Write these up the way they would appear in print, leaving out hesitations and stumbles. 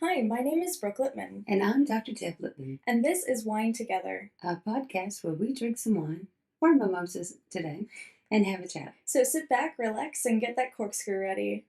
Hi, my name is Brooke Littman, And I'm Dr. Deb Lippman, and this is Wine Together. a podcast where we drink some wine, or mimosas today, and have a chat. So sit back, relax, and get that corkscrew ready.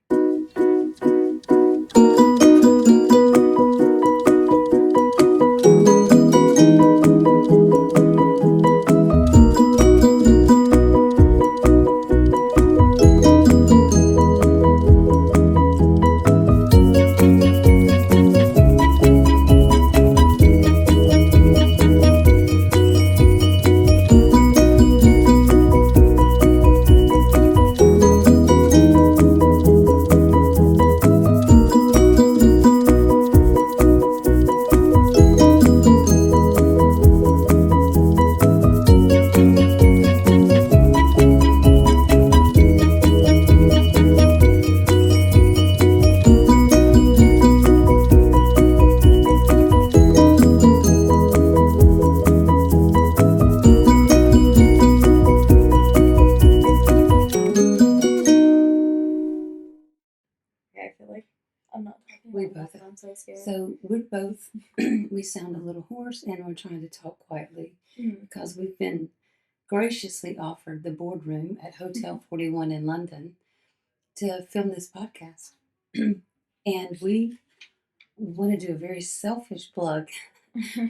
Okay, I feel like I'm not talking We about both that. I'm so scared. So we're both, we sound a little hoarse and we're trying to talk quietly because we've been graciously offered the boardroom at Hotel 41 in London to film this podcast. And we want to do a very selfish plug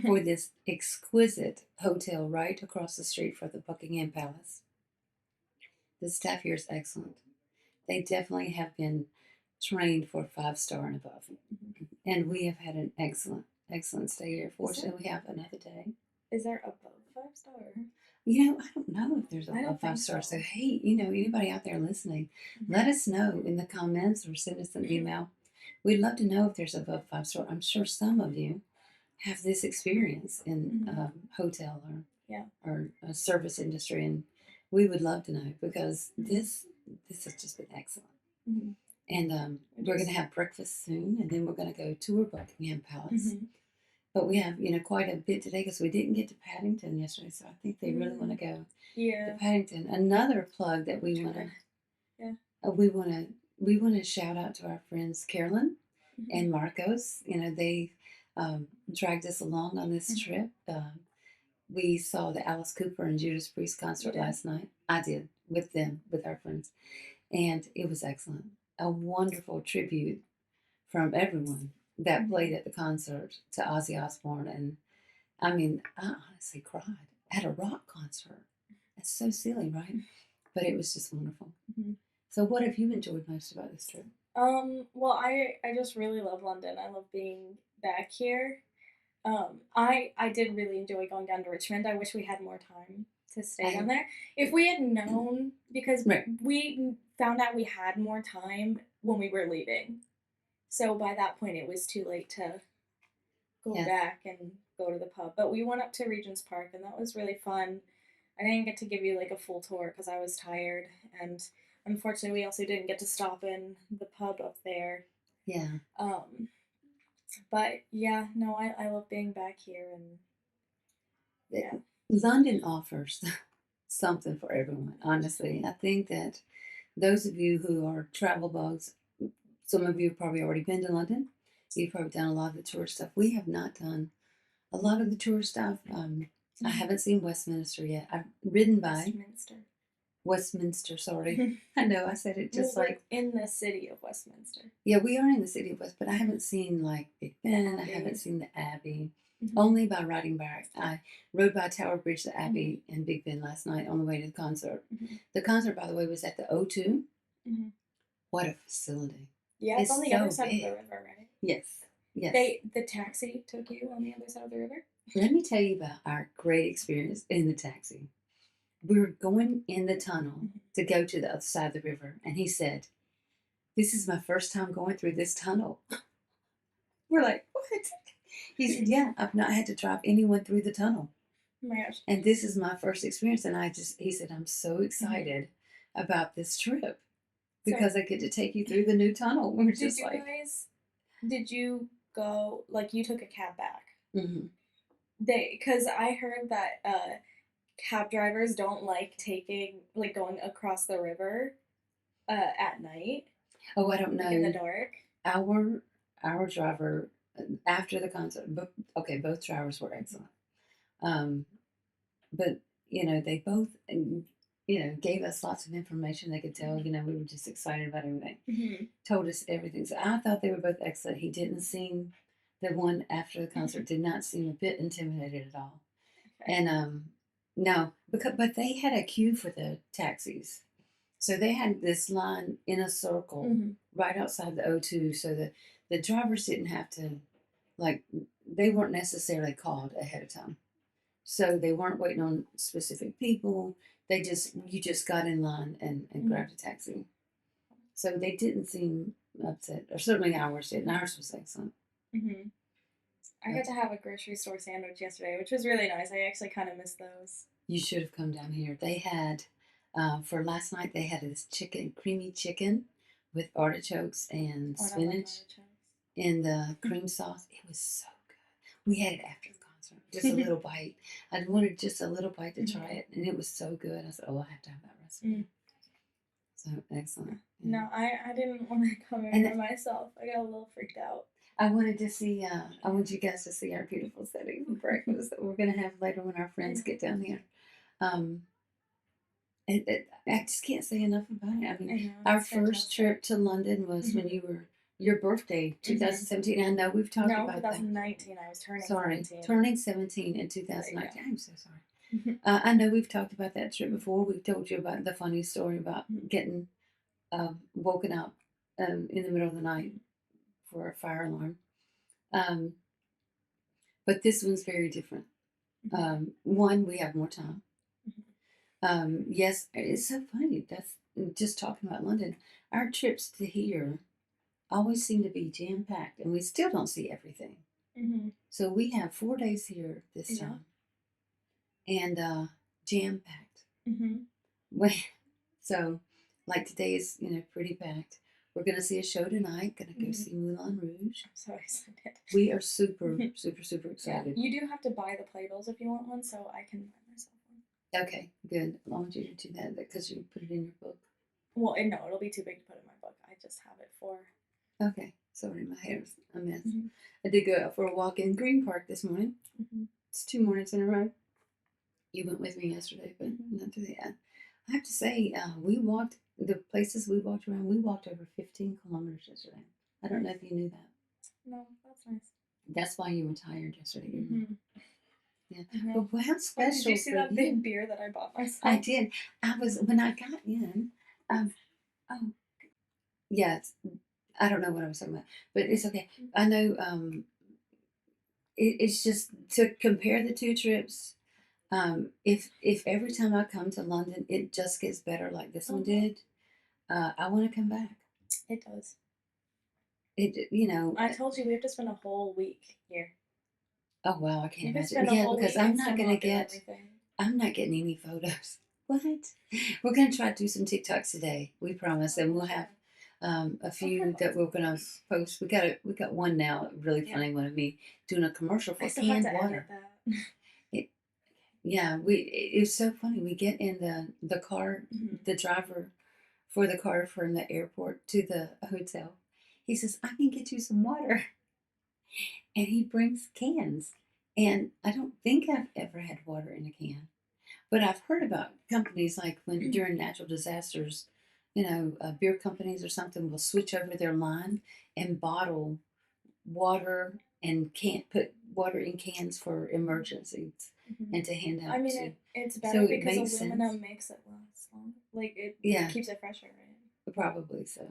for this exquisite hotel right across the street from the Buckingham Palace. The staff here is excellent. They definitely have been trained for 5-star and above. And we have had an excellent stay here. Fortunately, we have another day. Is there above 5-star? I don't know if there's I don't above 5 think stars. So, so. hey, anybody out there listening, let us know in the comments or send us an email. We'd love to know if there's above 5-star. I'm sure some of you have this experience in hotel or a service industry, and we would love to know because this has just been excellent. And we're going to have breakfast soon, and then we're going to go tour Buckingham Palace. But we have, quite a bit today because we didn't get to Paddington yesterday, so I think they really want to go to Paddington. Another plug that we want to, we want to shout out to our friends Carolien and Marcos. They dragged us along on this trip. We saw the Alice Cooper-Judas Priest concert last night. I did with them, with our friends, and it was excellent. A wonderful tribute from everyone that played at the concert to Ozzy Osbourne. And I mean, I honestly cried at a rock concert. That's so silly, right? But it was just wonderful. So what have you enjoyed most about this trip? Well, I just really love London. I love being back here. I did really enjoy going down to Richmond. I wish we had more time to stay down there. If we had known, because we found out we had more time when we were leaving. So by that point, it was too late to go back and go to the pub. But we went up to Regent's Park, and that was really fun. I didn't get to give you like a full tour because I was tired, and unfortunately, we also didn't get to stop in the pub up there. Yeah. But yeah, no, I love being back here, and yeah. London offers something for everyone, honestly. I think that those of you who are travel bugs, some of you have probably already been to London. You've probably done a lot of the tour stuff. We have not done a lot of the tour stuff. I haven't seen Westminster yet. I've ridden by Westminster, sorry. I know, I said it just like in the city of Westminster. Yeah, we are in the city of West, but I haven't seen like Big Ben. I haven't seen the Abbey. Only by riding back. I rode by Tower Bridge, the Abbey, and Big Ben last night on the way to the concert. The concert, by the way, was at the O2. What a facility! Yeah, it's on the other side of the river, right? Yes. The taxi took you on the other side of the river. Let me tell you about our great experience in the taxi. We were going in the tunnel to go to the other side of the river, and he said, "This is my first time going through this tunnel." We're like, "What?" He said, "Yeah, I've not had to drive anyone through the tunnel. Oh my gosh. And this is my first experience." And he said, "I'm so excited about this trip because I get to take you through the new tunnel." We're just like, did you go, like, you took a cab back? Mm-hmm. Because I heard that cab drivers don't like going across the river at night. Oh, I don't know. Like in the dark. our driver after the concert. Okay, both drivers were excellent. Um, but they both gave us lots of information. They could tell we were just excited about everything. Mm-hmm. Told us everything. So I thought they were both excellent. He didn't seem the one after the concert did not seem a bit intimidated at all. Okay. And no, but they had a queue for the taxis. So they had this line in a circle right outside the O2, so the drivers didn't have to, like, they weren't necessarily called ahead of time. So they weren't waiting on specific people. You just got in line and grabbed a taxi. So they didn't seem upset, or certainly ours didn't. Ours was excellent. Mm-hmm. I got to have a grocery store sandwich yesterday, which was really nice. I actually kind of missed those. You should have come down here. They had, for last night, they had this creamy chicken with artichokes and spinach in the cream sauce. It was so good. We had it after the concert, just a little bite. I wanted just a little bite to try it, and it was so good. I said, I have to have that recipe. So excellent. Yeah. No, I didn't want to come here by myself. I got a little freaked out. I wanted to see. I want you guys to see our beautiful setting for breakfast that we're going to have later when our friends get down here. I just can't say enough about it. I mean, our first trip to London was when you were your birthday, 2017. I know we've talked about 2019. That. I was turning. Sorry, 17. Turning 17 in 2019. I'm so sorry. I know we've talked about that trip before. We've told you about the funny story about getting woken up in the middle of the night for a fire alarm. But this one's very different. One, we have more time. Yes, it's so funny. That's just talking about London. Our trips to here always seem to be jam packed, and we still don't see everything. So we have 4 days here this time, and jam packed. So, like today is pretty packed. We're gonna see a show tonight. Gonna go see Moulin Rouge. I'm so excited. We are super excited. Yeah. You do have to buy the playbills if you want one, so I can buy myself one. Okay, good. I want you to do that because you put it in your book. Well, no, it'll be too big to put in my book. I just have it for. Okay, sorry, my hair's a mess. I did go out for a walk in Green Park this morning. It's 2 mornings in a row. You went with me yesterday, but not today. I have to say, we walked the places we walked around. We walked over 15 kilometers yesterday. I don't know if you knew that. No, that's nice. That's why you were tired yesterday. Yeah. But how special! Did you see that big beer that I bought myself? I did. When I got in. Yes. I don't know what I was talking about, but it's okay. I know. It's just to compare the two trips. If every time I come to London, it just gets better like this one did, I want to come back. It does. I told you we have to spend a whole week here. Oh wow, I can't imagine. Yeah, because I'm not getting any photos. What? We're gonna try to do some TikToks today. We promise, and we'll have a few that we're gonna post. We got one now, a really funny one of me doing a commercial for canned water. It was so funny. We get in the car, the driver for the car from the airport to the hotel. He says, "I can get you some water," and he brings cans. And I don't think I've ever had water in a can, but I've heard about companies like when during natural disasters, beer companies or something will switch over their line and bottle water and can't put water in cans for emergencies and to hand out. I mean, it's better because aluminum makes it last long. Like it keeps it fresher, right? Probably so.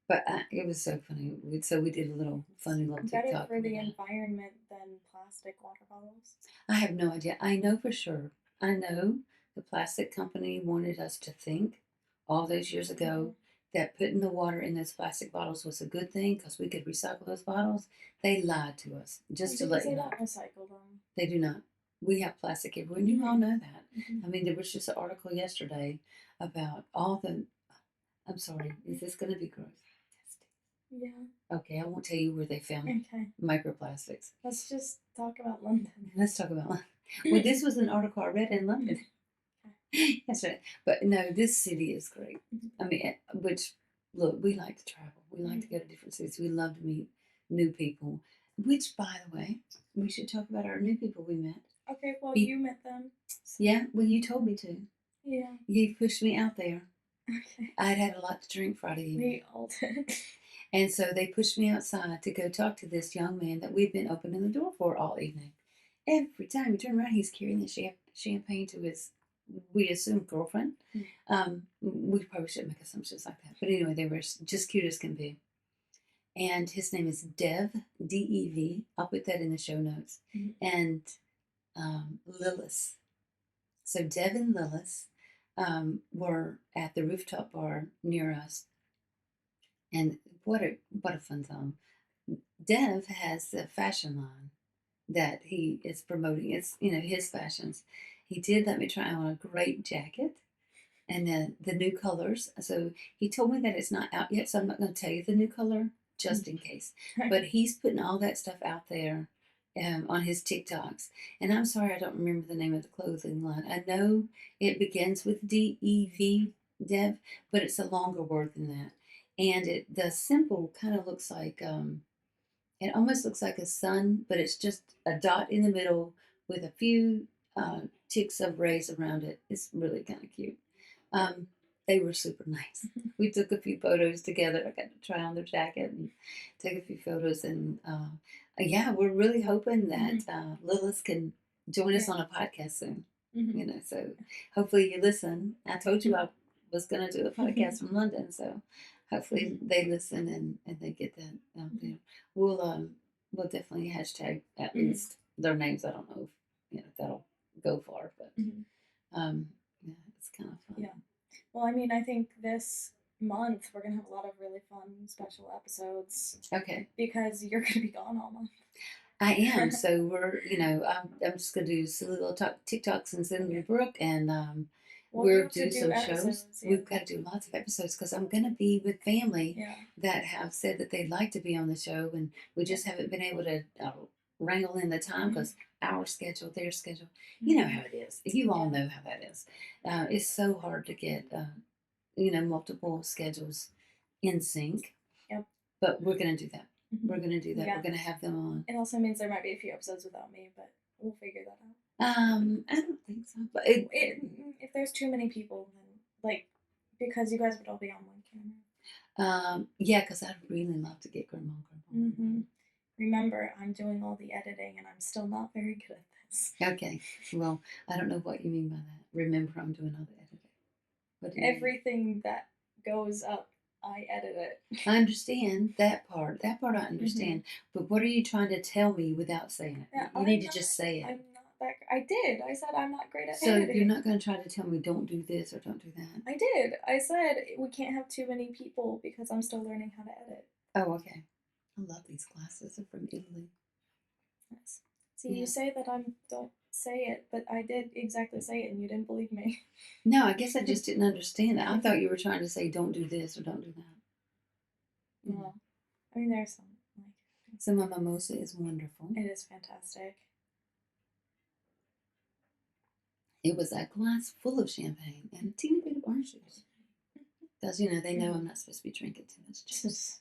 But it was so funny. So we did a funny little TikTok. Better for the environment than plastic water bottles. I have no idea. I know for sure. I know the plastic company wanted us to think all those years ago that putting the water in those plastic bottles was a good thing because we could recycle those bottles. They lied to us just to let you know. They don't recycle them. They do not. We have plastic everywhere, and you all know that. I mean, there was just an article yesterday about all the. I'm sorry. Is this going to be gross? Yeah. Okay, I won't tell you where they found microplastics. Let's just talk about London. Let's talk about London. Well, this was an article I read in London. That's right. But no, this city is great. I mean, look, we like to travel. We like to go to different cities. We love to meet new people. Which, by the way, we should talk about our new people we met. Okay, well, Be- you met them. So. Yeah, well, you told me to. Yeah. You pushed me out there. Okay. I'd had a lot to drink Friday evening. We all did. And so they pushed me outside to go talk to this young man that we'd been opening the door for all evening. Every time you turn around, he's carrying the champagne to his, we assume, girlfriend. We probably shouldn't make assumptions like that. But anyway, they were just cute as can be. And his name is Dev, D-E-V. I'll put that in the show notes. And Lilith. So Dev and Lilith were at the rooftop bar near us. And what a fun time. Dev has a fashion line that he is promoting. It's, his fashions. He did let me try on a great jacket and then the new colors. So he told me that it's not out yet, so I'm not going to tell you the new color just in case. But he's putting all that stuff out there on his TikToks. And I'm sorry I don't remember the name of the clothing line. I know it begins with D-E-V, Dev, but it's a longer word than that. And the symbol kind of looks like, it almost looks like a sun, but it's just a dot in the middle with a few ticks of rays around it. It's really kind of cute. They were super nice. We took a few photos together. I got to try on their jacket and take a few photos. And yeah, we're really hoping that Lilith can join us on a podcast soon. So hopefully you listen. I told you I was going to do a podcast from London, so hopefully they listen and they get that out there. We'll definitely hashtag at least their names. I don't know if that'll go far, but yeah, it's kind of fun. Yeah. Well, I mean, I think this month we're gonna have a lot of really fun special episodes. Okay. Because you're gonna be gone all month. I am. So we're, I'm just gonna do silly little TikToks and send them to Brooke, and we're doing some shows. Yeah. We've got to do lots of episodes because I'm gonna be with family that have said that they'd like to be on the show, and we just haven't been able to wrangle in the time because our schedule, their schedule, you know how it is. You all know how that is. It's so hard to get, multiple schedules in sync. Yep. But we're gonna do that. We're gonna do that. Yeah. We're gonna have them on. It also means there might be a few episodes without me, but we'll figure that out. I don't think so. But if there's too many people, then because you guys would all be on one camera. Yeah, because I'd really love to get Grandma. Remember, I'm doing all the editing, and I'm still not very good at this. Okay. Well, I don't know what you mean by that. Remember, I'm doing all the editing. What do you Everything that goes up, I edit it. I understand that part. That part I understand. But what are you trying to tell me without saying it? You need to just say it. I'm not that. I did. I said I'm not great at editing. So you're not going to try to tell me don't do this or don't do that? I did. I said we can't have too many people because I'm still learning how to edit. Oh, okay. I love these glasses. They're from Italy. Yes. See, you say that I don't say it, but I did exactly say it, and you didn't believe me. No, I guess I just didn't understand it. I thought you were trying to say don't do this or don't do that. Well, I mean, there's some. So my mimosa is wonderful. It is fantastic. It was a glass full of champagne and a teeny bit of orange juice. Because, they know I'm not supposed to be drinking too much juice.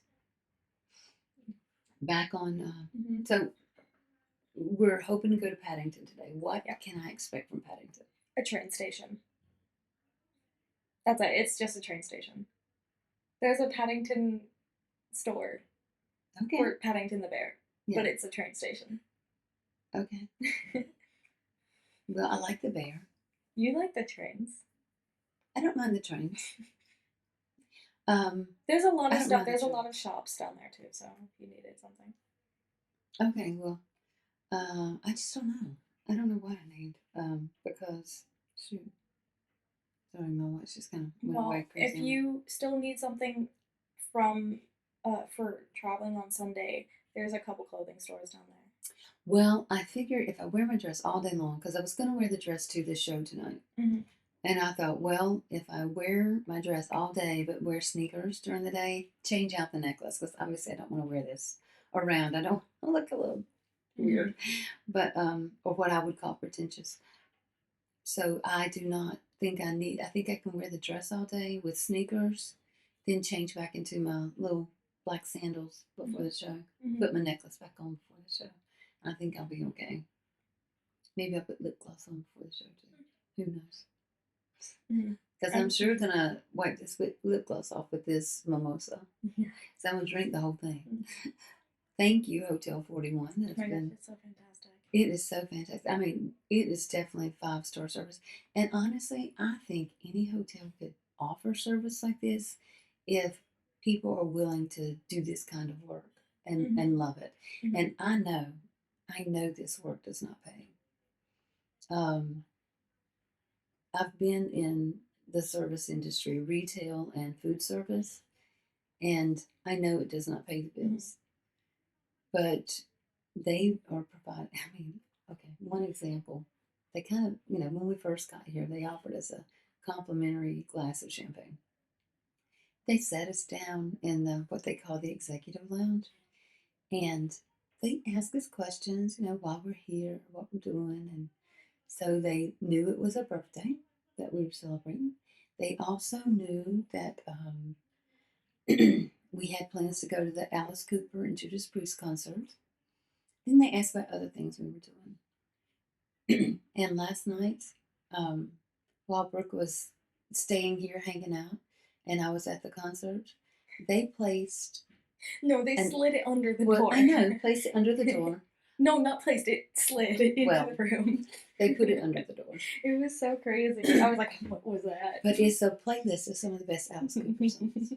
Back on, so we're hoping to go to Paddington today. What can I expect from Paddington? A train station. That's it. It's just a train station. There's a Paddington store for Paddington the Bear, but it's a train station. Okay. Well, I like the bear. You like the trains. I don't mind the trains. There's a lot of stuff. There's a lot of shops down there too. So if you needed something. Okay. Well, I just don't know. I don't know what I need. Because shoot. Sorry, my watch just kind of went away crazy. If you still need something from for traveling on Sunday, there's a couple clothing stores down there. Well, I figure if I wear my dress all day long, because I was going to wear the dress to this show tonight. And I thought, well, if I wear my dress all day but wear sneakers during the day, change out the necklace, because obviously I don't want to wear this around. I don't I look a little weird, but or what I would call pretentious. So I do not think I think I can wear the dress all day with sneakers, then change back into my little black sandals before the show. Mhm. Put my necklace back on before the show. I think I'll be okay. Maybe I'll put lip gloss on before the show too. Who knows? Mhm. Because I'm sure gonna wipe this lip gloss off with this mimosa. So I'm gonna drink the whole thing. Thank you, Hotel 41. Oh my gosh, it's so fantastic. It is so fantastic. I mean, it is definitely 5-star service. And honestly, I think any hotel could offer service like this if people are willing to do this kind of work and love it. And I know this work does not pay. I've been in the service industry, retail and food service, and I know it does not pay the bills. But they are providing, I mean, okay, one example. They kind of, when we first got here, they offered us a complimentary glass of champagne. They sat us down in what they call the executive lounge, and they asked us questions, why we're here, what we're doing, and so they knew it was a birthday that we were celebrating. They also knew that we had plans to go to the Alice Cooper and Judas Priest concert. Then they asked about other things we were doing. And last night, while Brooke was staying here hanging out and I was at the concert, they placed. No, they slid it under the door. I know, placed it under the door. No, not placed it, slid it into the room. They put it under the door. It was so crazy. I was like, what was that? But it's a playlist of some of the best Alice Cooper songs.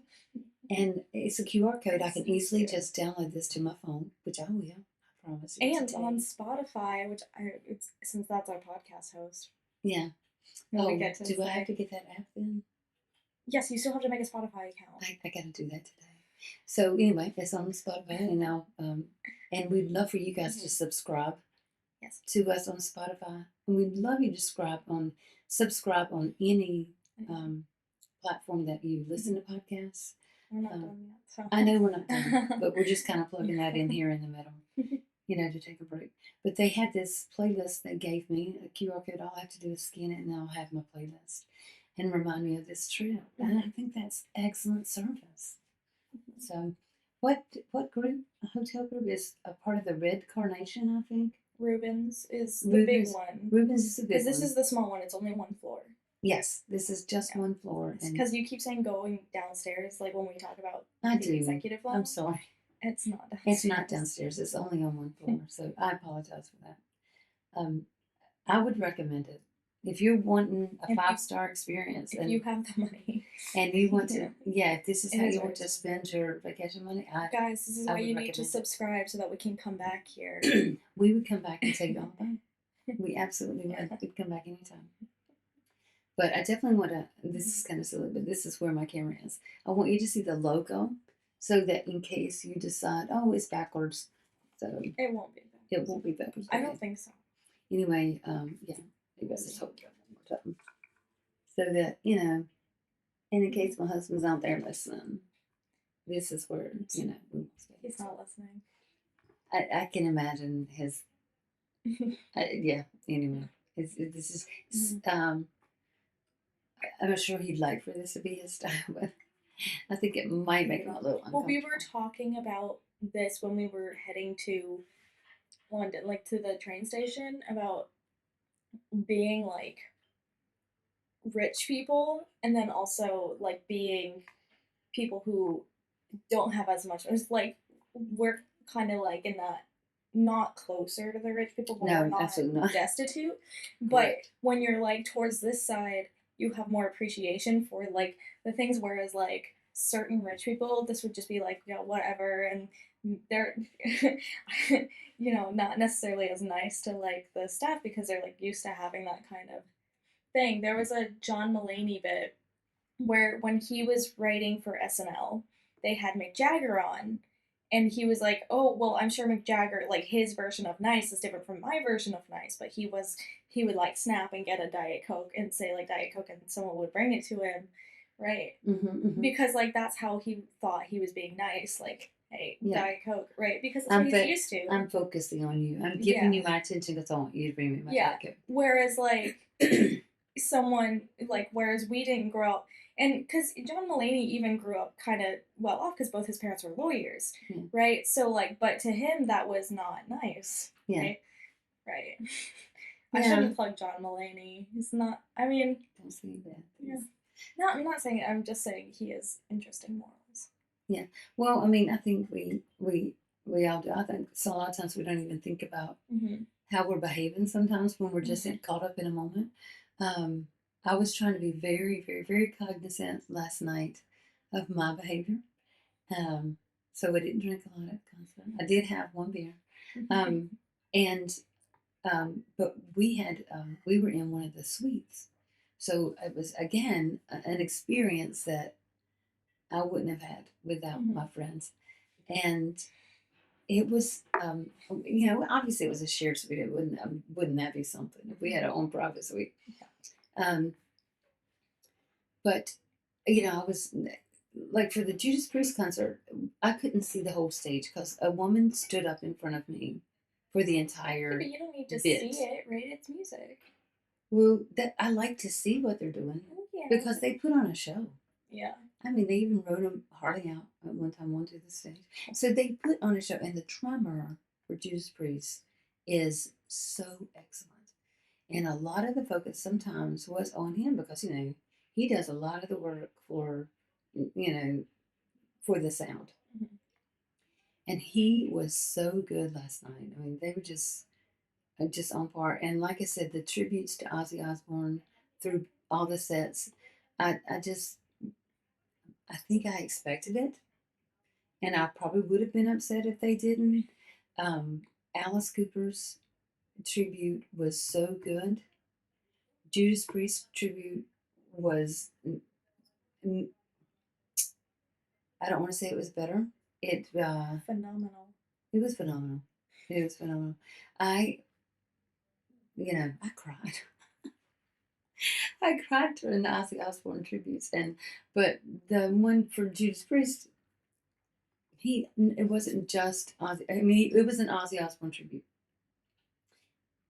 And it's a QR code. I can easily just download this to my phone, which I will. I promise. And on Spotify, which since that's our podcast host. Yeah. Do I have to get that app then? Yes, you still have to make a Spotify account. I got to do that today. So anyway, it's on Spotify, and now, and we'd love for you guys to subscribe. Yes. To us on Spotify, and we'd love you to subscribe on any platform that you listen to podcasts. We're not done yet. So. I know we're not done, but we're just kind of plugging that in here in the middle, to take a break. But they had this playlist they gave me, a QR code. All I have to do is scan it, and I'll have my playlist and remind me of this trip. And I think that's excellent service. So, what group? Hotel group is a part of the Red Carnation, I think. Rubens is the big one. Rubens is the big one. Because this is the small one. It's only one floor. Yes, this is just one floor. Because you keep saying going downstairs, like when we talk about the executive level. I'm sorry. It's not downstairs. It's not downstairs. It's only on one floor. So I apologize for that. I would recommend it. If you're wanting a 5-star experience. If you have the money. And you want to, if this is how you want to spend your vacation money. Guys, this is why you need to subscribe so that we can come back here. We would come back and take y'all back. We absolutely would. We'd come back anytime. But I definitely want to, this is kind of silly, but this is where my camera is. I want you to see the logo so that in case you decide, oh, it's backwards. So it won't be backwards. It won't be backwards. I don't think so. Anyway, maybe I'll just hold it one more time. So that, and in case my husband's out there listening, this is where, we will stay. He's not listening. I can imagine his, anyway. This is, I'm sure he'd like for this to be his style, but I think it might make him a little uncomfortable. Well, we were talking about this when we were heading to London, like to the train station, about being like rich people and then also like being people who don't have as much. It's like we're kind of like in that, not closer to the rich people, but we're not destitute. But when you're like towards this side, you have more appreciation for like the things, whereas like certain rich people, this would just be like, whatever, and they're not necessarily as nice to like the staff because they're like used to having that kind of thing. There was a John Mulaney bit where when he was writing for SNL, they had Mick Jagger on, and he was like, oh, well, I'm sure Mick Jagger, like, his version of nice is different from my version of nice, but he would, like, snap and get a Diet Coke and say, like, Diet Coke, and someone would bring it to him, right? Because, like, that's how he thought he was being nice, like, hey, Diet Coke, right? Because that's what he's used to. I'm focusing on you. I'm giving you my attention because I want you to bring me my Diet Coke. Whereas, like, whereas we didn't grow up And because John Mulaney even grew up kind of well off because both his parents were lawyers, Yeah. right? So like, but to him that was not nice, Yeah. right? Right. I Yeah. shouldn't plug John Mulaney. He's not. I mean, Don't say that. yeah. No, I'm not saying it. I'm just saying he has interesting morals. Yeah. Well, I mean, I think we all do. I think so. A lot of times we don't even think about Mm-hmm. how we're behaving sometimes when we're just Mm-hmm. caught up in a moment. Um, I was trying to be very, very, very cognizant last night of my behavior. Um, so I didn't drink a lot at the concert. I did have one beer. Um, and but we were in one of the suites. So it was again an experience that I wouldn't have had without Mm-hmm. my friends. And it was, obviously it was a shared suite. It wouldn't that be something if we had our own private suite? Um, but I was like for the Judas Priest concert, I couldn't see the whole stage because a woman stood up in front of me for the Yeah, entire but you don't need to bit. see it, right? It's music. Well, that I like to see what they're doing Oh, yeah. because they put on a show. Yeah. I mean, they even wrote Harley out at one time onto the stage. So they put on a show, and the drummer for Judas Priest is so excellent. And a lot of the focus sometimes was on him because he does a lot of the work for the sound. Mm-hmm. And he was so good last night. I mean, they were just on par. And like I said, the tributes to Ozzy Osbourne through all the sets, I think I expected it, and I probably would have been upset if they didn't. Alice Cooper's tribute was so good. Judas Priest tribute was, I don't want to say it was better. Phenomenal. It was phenomenal. It was phenomenal. I, I cried. I cried during the Ozzy Osbourne tributes, but the one for Judas Priest, it wasn't just Ozzy. I mean, it was an Ozzy Osbourne tribute.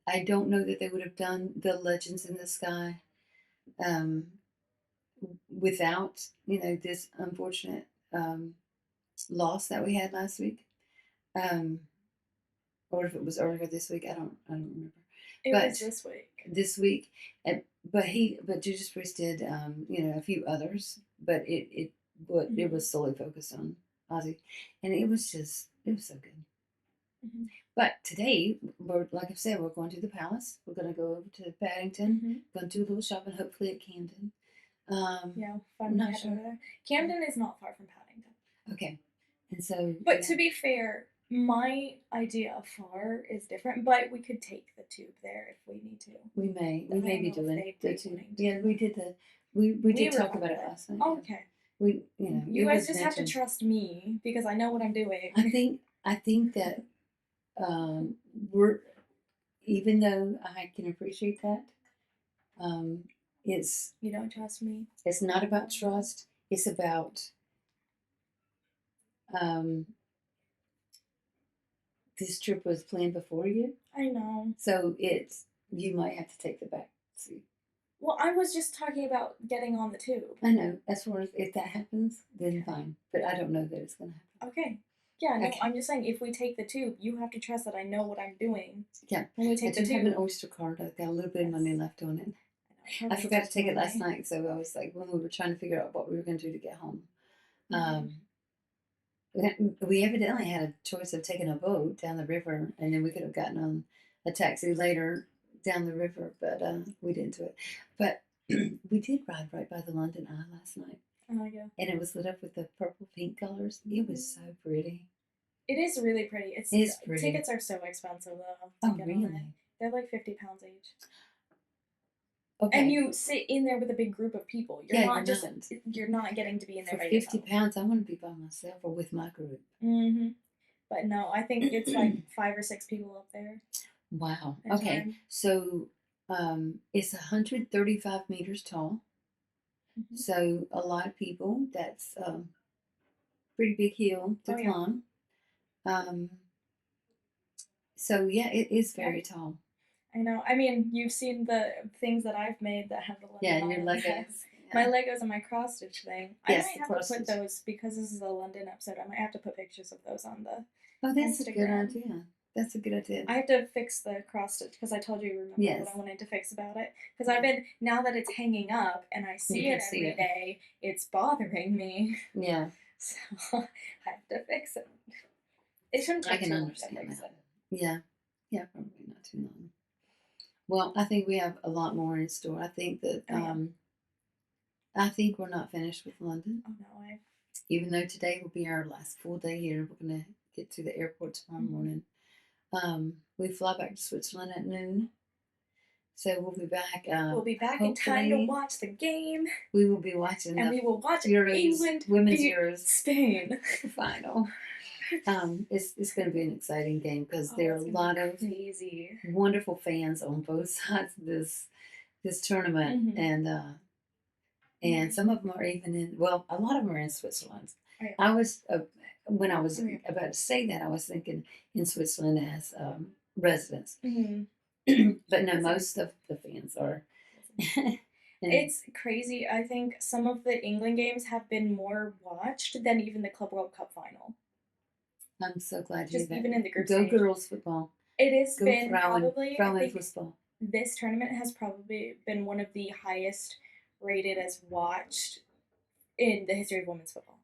I don't know that they would have done the Legends in the Sky um, without this unfortunate loss that we had last week, um, or if it was earlier this week. I don't remember. It But was this week. this week, but Judas Priest did a few others, but it was solely focused on Ozzy, and it was so good. Mm-hmm. But today, like I said, we're going to the palace. We're going to go over to Paddington, going to do a little shopping, hopefully at Camden. Yeah, I'm not sure. Over there. Camden is not far from Paddington. Okay, and so. But to be fair, my idea of far is different. But we could take the tube there if we need to. We may be doing the tube. Yeah, we did we did talk about it last night. Oh, okay. You guys just have to trust me because I know what I'm doing. I think that we're, even though I can appreciate that, it's you don't trust me. It's not about trust. It's about this trip was planned before you. I know. So you might have to take the back seat. Well, I was just talking about getting on the tube. I know. As far as if that happens, then fine. But I don't know that it's going to happen. Okay. Yeah, no, okay. I'm just saying if we take the tube, you have to trust that I know what I'm doing. Yeah. When we take the tube. I have an Oyster card. I've got a little bit of money left on it. I forgot to take it last night, so I was like, when we were trying to figure out what we were going to do to get home. We evidently had a choice of taking a boat down the river, and then we could have gotten on a taxi later down the river, but we didn't do it. But we did ride right by the London Eye last night. Oh, yeah. And it was lit up with the purple pink colors. It was so pretty. It is really pretty. It's pretty. Tickets are so expensive, though. Oh, really? They're like £50 each. Okay. And you sit in there with a big group of people. You're not getting to be in there for £50. I want to be by myself or with my group. Mm-hmm. But no, I think it's like 5 or 6 people up there. Wow. Okay. So it's 135 meters tall. Mm-hmm. So a lot of people. That's pretty big hill to climb. Yeah. So yeah, it is very tall. I know. I mean, you've seen the things that I've made that have the London Eye. Yeah, you're like My Legos and my cross stitch thing. Yes, I might the have to cross put stitch. those because this is a London episode. I might have to put pictures of those on the Oh, that's a good Instagram. idea. That's a good idea. I have to fix the cross stitch because I told you, remember Yes. what I wanted to fix about it? Because I've been, now that it's hanging up and I see can it see every it. day, it's bothering me. Yeah, So I have to fix it. It shouldn't I take can too long to understand fix that. it. Yeah, probably not too long. Well, I think we have a lot more in store. I think that Oh, yeah. I think we're not finished with London. Oh no, Even though today will be our last full day here, we're gonna get to the airport tomorrow morning. We fly back to Switzerland at noon, so we'll be back. we'll be back in time to watch the game. We will be watching, and we will watch Euros, England women's beat Euros Spain final. It's going to be an exciting game because there are a lot of crazy, wonderful fans on both sides of this tournament, and some of them are even in. Well, a lot of them are in Switzerland. Right. I was when I was about to say that, I was thinking in Switzerland as residents, but no, most of the fans are. It's crazy. I think some of the England games have been more watched than even the Club World Cup final. I'm so glad you Just did that. even in the group Go stage. girls football. It has Go been Frauen, probably, Frauen I think football. This tournament has probably been one of the highest rated as watched in the history of women's football.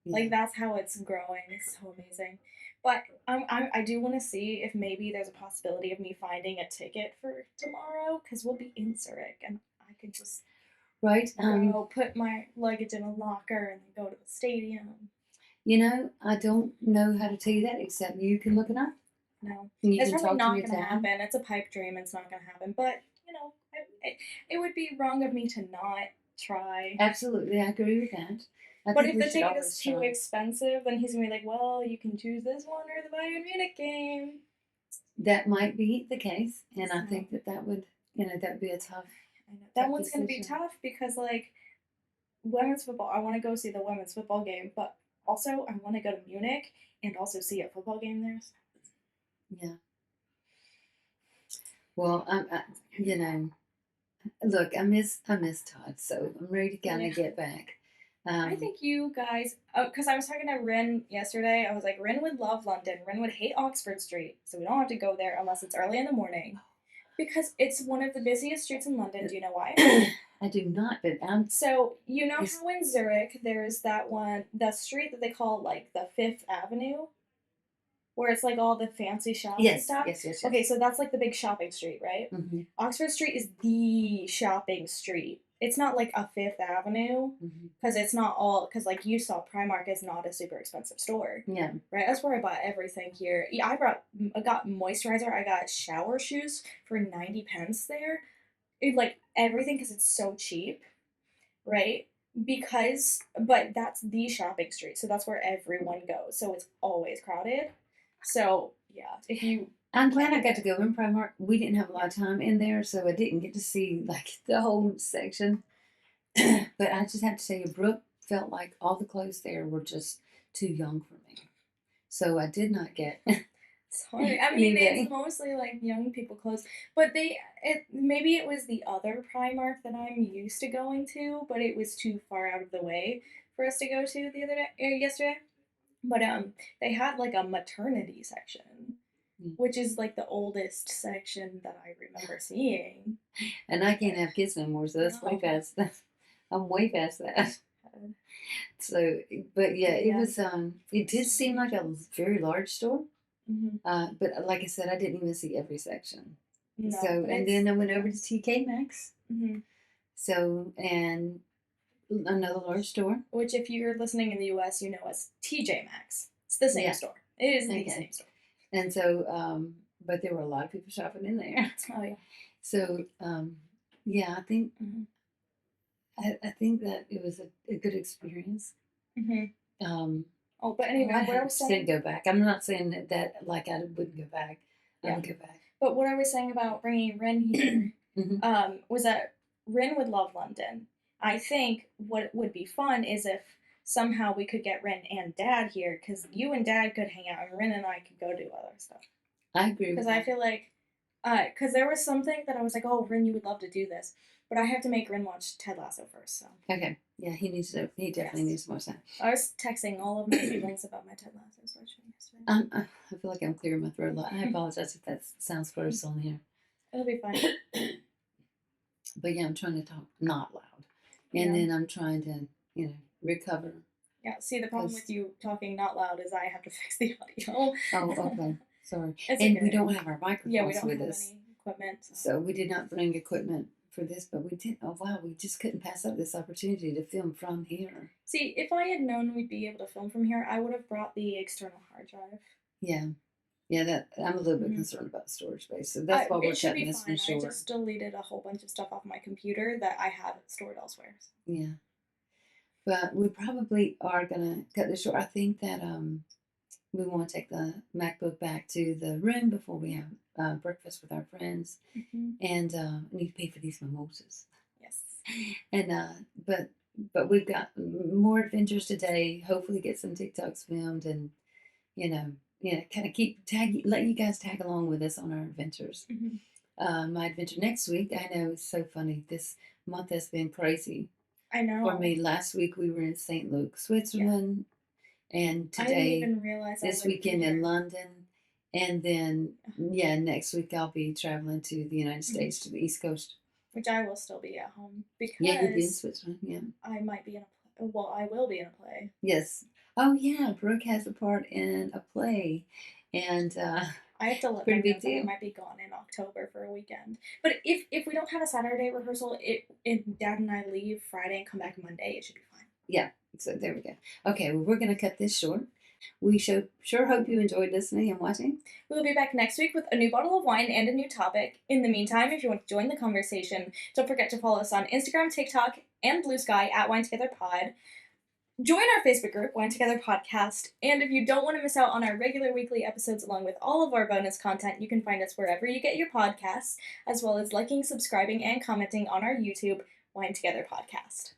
Yeah. Like, that's how it's growing. It's so amazing. But I do want to see if maybe there's a possibility of me finding a ticket for tomorrow because we'll be in Zurich and I could just go put my luggage in a locker and then go to the stadium. You know, I don't know how to tell you that except you can look it up. No, You it's can probably talk not to going to happen. It's a pipe dream. It's not going to happen. But you know, it would be wrong of me to not try. Absolutely, I agree with that. But if the ticket is too expensive, then he's gonna be like, "Well, you can choose this one or the Bayern Munich game." That might be the case, and I think that would, that would be a tough. I know that one's gonna be tough because like women's football, I want to go see the women's football game, but also I want to go to Munich and also see a football game there. Yeah. Well, look, I miss Todd, so I'm ready to kind of get back. I think you guys, because I was talking to Rin yesterday, I was like, Rin would love London. Rin would hate Oxford Street, so we don't have to go there unless it's early in the morning. Because it's one of the busiest streets in London. Do you know why? I do not, but So, you know how in Zurich there's that one, the street that they call like the Fifth Avenue? Where it's like all the fancy shops and stuff? Yes. Okay, so that's like the big shopping street, right? Mm-hmm. Oxford Street is the shopping street. It's not like a Fifth Avenue because it's not all, because like you saw, Primark is not a super expensive store. Yeah. Right? That's where I bought everything here. Yeah, I got moisturizer. I got shower shoes for 90 pence there. Like everything because it's so cheap. Right? But that's the shopping street. So that's where everyone goes. So it's always crowded. So yeah, I'm glad I got to go in Primark. We didn't have a lot of time in there, so I didn't get to see like the whole section. But I just have to say, Brooke felt like all the clothes there were just too young for me, so I did not get. Sorry, I mean it's mostly like young people clothes, but maybe it was the other Primark that I'm used to going to, but it was too far out of the way for us to go to yesterday. But they had like a maternity section, which is like the oldest section that I remember seeing. And I can't have kids no more, so that's way past that. I'm way past that. So, but yeah, it was. It did seem like a very large store. But like I said, I didn't even see every section. No, so, and then I went over to TK Maxx. So, and another large store. Which, if you're listening in the U.S., you know as TJ Maxx. It's the same store. It is the same store. And so, but there were a lot of people shopping in there. Oh yeah. So, yeah, I think I think that it was a good experience. But anyway, what I was saying, go back. I'm not saying that like I wouldn't go back. I would go back. But what I was saying about bringing Rin here was that Rin would love London. I think what would be fun is if somehow we could get Rin and Dad here, because you and Dad could hang out, and Rin and I could go do other stuff. I agree. Because I feel like, because there was something that I was like, oh, Rin, you would love to do this. But I have to make Rin watch Ted Lasso first, so. Okay. Yeah, he needs to. He definitely needs to watch that. I was texting all of my feelings about my Ted Lasso watching yesterday. I feel like I'm clearing my throat a lot. I apologize if that sounds gross on here. It'll be fine. But yeah, I'm trying to talk not loud, and then I'm trying to, recover. Yeah. See, the problem with you talking not loud is I have to fix the audio. Oh, okay. Sorry. It's and okay. we don't have our microphones Yeah, we don't with have us. any equipment. So we did not bring equipment for this, but we did. Oh wow, we just couldn't pass up this opportunity to film from here. See, if I had known we'd be able to film from here, I would have brought the external hard drive. Yeah, that I'm a little bit concerned about storage space, so that's why we're cutting this one short. I just deleted a whole bunch of stuff off my computer that I have stored elsewhere. Yeah, but we probably are gonna cut this short. I think that we want to take the MacBook back to the room before we have breakfast with our friends, and need to pay for these mimosas. Yes. And but we've got more adventures today. Hopefully, get some TikToks filmed, and kind of let you guys tag along with us on our adventures. My adventure next week, I know it's so funny. This month has been crazy. I know. For me, last week we were in St. Luke, Switzerland, and today, I didn't even realize this weekend in London, and then next week I'll be traveling to the United States, to the East Coast. Which I will still be at home because you'll be in Switzerland. Yeah, I might be in a play. Well, I will be in a play. Yes. Oh yeah, Brooke has a part in a play, and I have to let them know that I might be gone in October for a weekend. But if we don't have a Saturday rehearsal, if Dad and I leave Friday and come back Monday, it should be fine. Yeah. So there we go. Okay, well, we're gonna cut this short. We sure hope you enjoyed listening and watching. We'll be back next week with a new bottle of wine and a new topic. In the meantime, if you want to join the conversation, don't forget to follow us on Instagram, TikTok, and Blue Sky at Wine Together Pod. Join our Facebook group, Wine Together Podcast, and if you don't want to miss out on our regular weekly episodes along with all of our bonus content, you can find us wherever you get your podcasts, as well as liking, subscribing, and commenting on our YouTube, Wine Together Podcast.